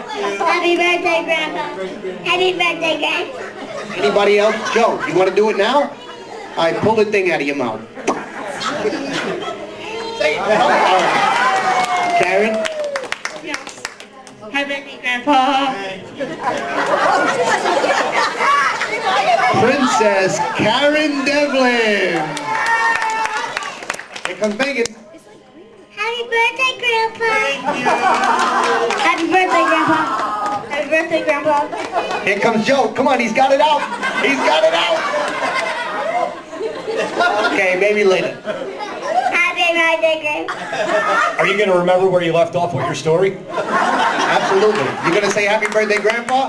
Happy birthday, Grandpa. Happy birthday, Grandpa. Anybody else? Joe, you want to do it now? All right, pull the thing out of your mouth. Say it. All right. Karen? Yes. Happy birthday, Grandpa. Princess Karen Devlin. Here comes Megan. Happy birthday, Grandpa. Happy birthday, Grandpa. Happy birthday, Grandpa. Here comes Joe. Come on, he's got it out. He's got it out. Okay, maybe later. Happy birthday, Grandpa. Are you going to remember where you left off with your story? Absolutely. You're going to say happy birthday, Grandpa?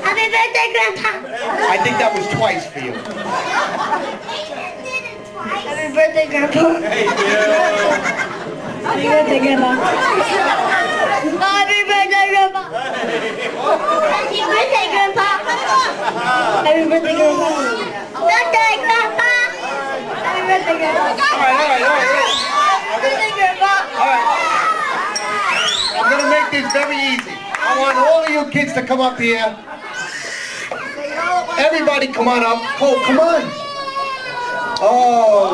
Happy birthday, Grandpa. I think that was twice for you. Happy birthday, Grandpa. Thank you. Happy birthday, Grandpa. Happy birthday, Grandpa. Happy birthday, Grandpa. Happy birthday, Grandpa. Birthday, Grandpa. Happy birthday, Grandpa. All right. Happy birthday, Grandpa. All right. I'm going to make this very easy. I want all of you kids to come up here. Everybody come on up. Cole, come on. Oh,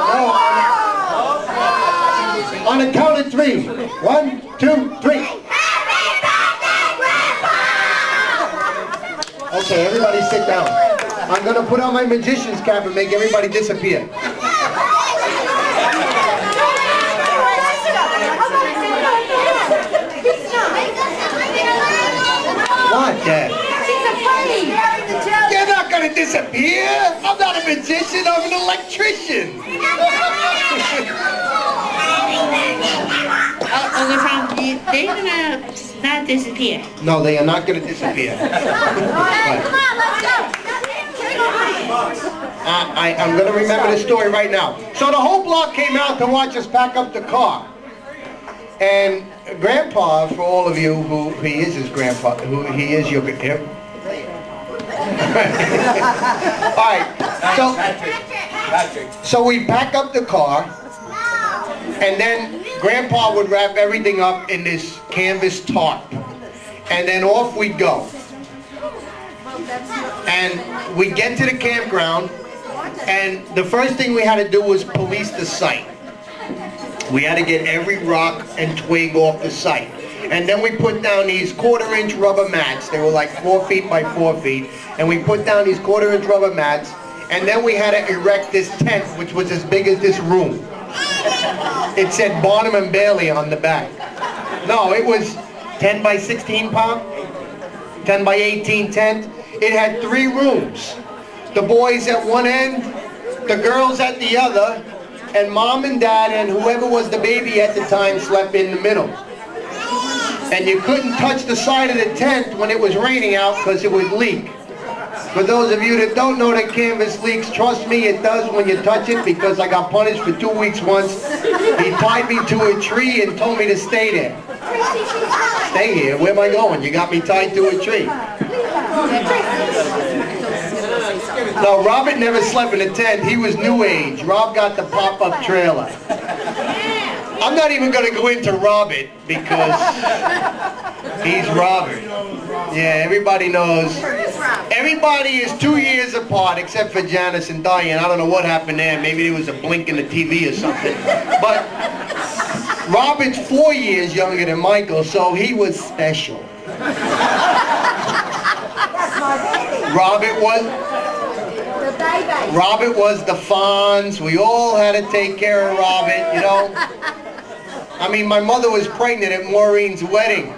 no. On the count of 3. 1, 2, 3. Okay, everybody sit down. I'm going to put on my magician's cap and make everybody disappear. What, Dad? You're not going to disappear. I'm not a magician. I'm an electrician. Uncle Tom, they're gonna not disappear. No, they are not going to disappear. I'm going to remember the story right now. So the whole block came out to watch us pack up the car. And Grandpa, for all of you who he is his grandpa, who he is your him. All right. So we pack up the car, and then Grandpa would wrap everything up in this canvas tarp, and then off we'd go. And we get to the campground, and the first thing we had to do was police the site. We had to get every rock and twig off the site. And then we put down these 1/4-inch rubber mats. They were like 4 feet by 4 feet. And we put down these 1/4-inch rubber mats. And then we had to erect this tent, which was as big as this room. It said Barnum and Bailey on the back. No, it was 10 by 16 pound, 10 by 18 tent. It had 3 rooms. The boys at one end, the girls at the other, and Mom and Dad and whoever was the baby at the time slept in the middle. And you couldn't touch the side of the tent when it was raining out because it would leak. For those of you that don't know that canvas leaks, trust me, it does when you touch it, because I got punished for 2 weeks once. He tied me to a tree and told me to stay there. Stay here? Where am I going? You got me tied to a tree. No, Robert never slept in a tent. He was new age. Rob got the pop-up trailer. I'm not even going to go into Robert because he's Robert. Yeah, everybody knows. Everybody is 2 years apart except for Janice and Diane. I don't know what happened there. Maybe there was a blink in the TV or something. But Robert's 4 years younger than Michael, so he was special. Robert was the Fonz. We all had to take care of Robert, you know. I mean, my mother was pregnant at Maureen's wedding.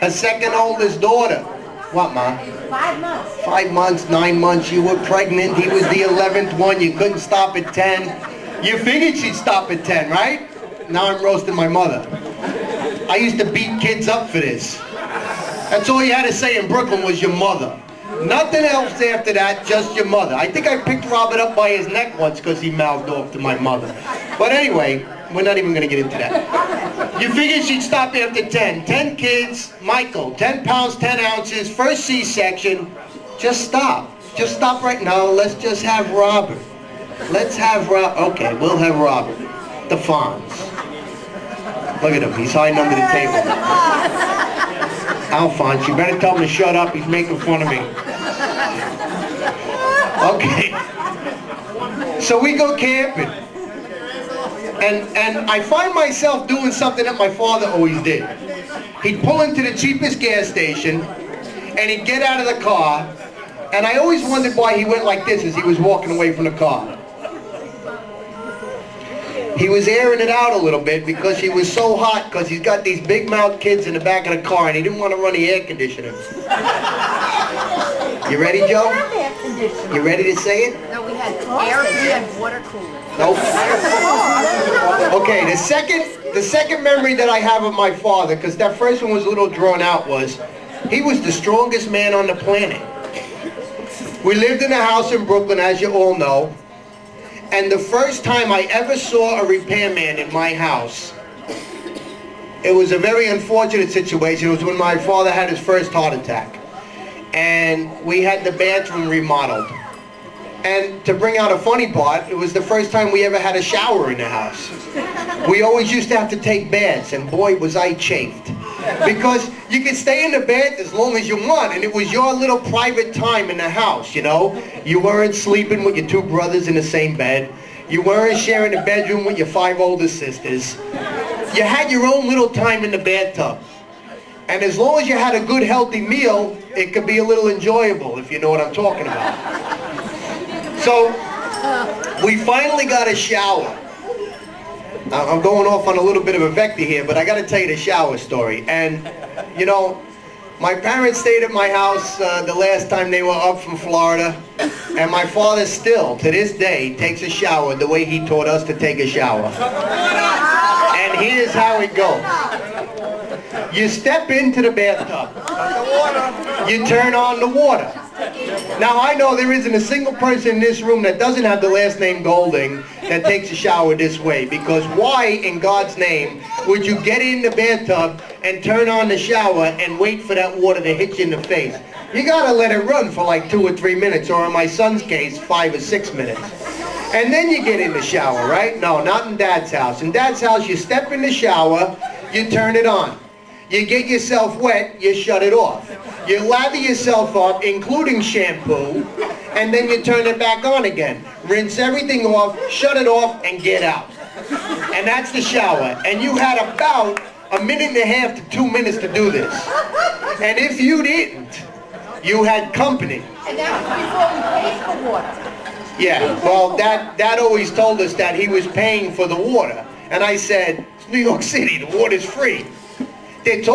Her second oldest daughter. What, Ma? 5 months. 5 months, 9 months, you were pregnant. He was the 11th one. You couldn't stop at 10. You figured she'd stop at 10, right? Now I'm roasting my mother. I used to beat kids up for this. That's all you had to say in Brooklyn was your mother. Nothing else after that, just your mother. I think I picked Robert up by his neck once because he mouthed off to my mother. But anyway, we're not even going to get into that. You figured she'd stop after 10. 10 kids, Michael, 10 pounds, 10 ounces, first C-section. Just stop. Just stop right now. Let's just have Robert. Let's have Robert. Okay, we'll have Robert. The Fonz. Look at him, he's hiding under the table. Alphonse, you better tell him to shut up, he's making fun of me. Okay. So we go camping. And I find myself doing something that my father always did. He'd pull into the cheapest gas station, and he'd get out of the car, and I always wondered why he went like this as he was walking away from the car. He was airing it out a little bit because he was so hot, because he's got these big mouth kids in the back of the car, and he didn't want to run the air conditioner. You ready, Joe? You ready to say it? No, we had water coolers. Nope. Okay, the second memory that I have of my father, because that first one was a little drawn out, was he was the strongest man on the planet. We lived in a house in Brooklyn, as you all know, and the first time I ever saw a repairman in my house, it was a very unfortunate situation. It was when my father had his first heart attack, and we had the bathroom remodeled. And to bring out a funny part, it was the first time we ever had a shower in the house. We always used to have to take baths, and boy was I chafed. Because you could stay in the bed as long as you want, and it was your little private time in the house, you know? You weren't sleeping with your two brothers in the same bed. You weren't sharing a bedroom with your 5 older sisters. You had your own little time in the bathtub. And as long as you had a good healthy meal, it could be a little enjoyable, if you know what I'm talking about. So, we finally got a shower. I'm going off on a little bit of a vector here, but I got to tell you the shower story. And, you know, my parents stayed at my house the last time they were up from Florida, and my father still, to this day, takes a shower the way he taught us to take a shower. And here's how it goes. You step into the bathtub. You turn on the water. Now, I know there isn't a single person in this room that doesn't have the last name Golding that takes a shower this way, because why in God's name would you get in the bathtub and turn on the shower and wait for that water to hit you in the face? You gotta let it run for like 2 or 3 minutes, or in my son's case, 5 or 6 minutes. And then you get in the shower, right? No, not in Dad's house. In Dad's house, you step in the shower, you turn it on. You get yourself wet, you shut it off. You lather yourself up, including shampoo, and then you turn it back on again. Rinse everything off, shut it off, and get out. And that's the shower. And you had about 1.5 minutes to 2 minutes to do this. And if you didn't, you had company. And that was before we paid for water. Yeah, well, Dad always told us that he was paying for the water. And I said, it's New York City, the water's free. They told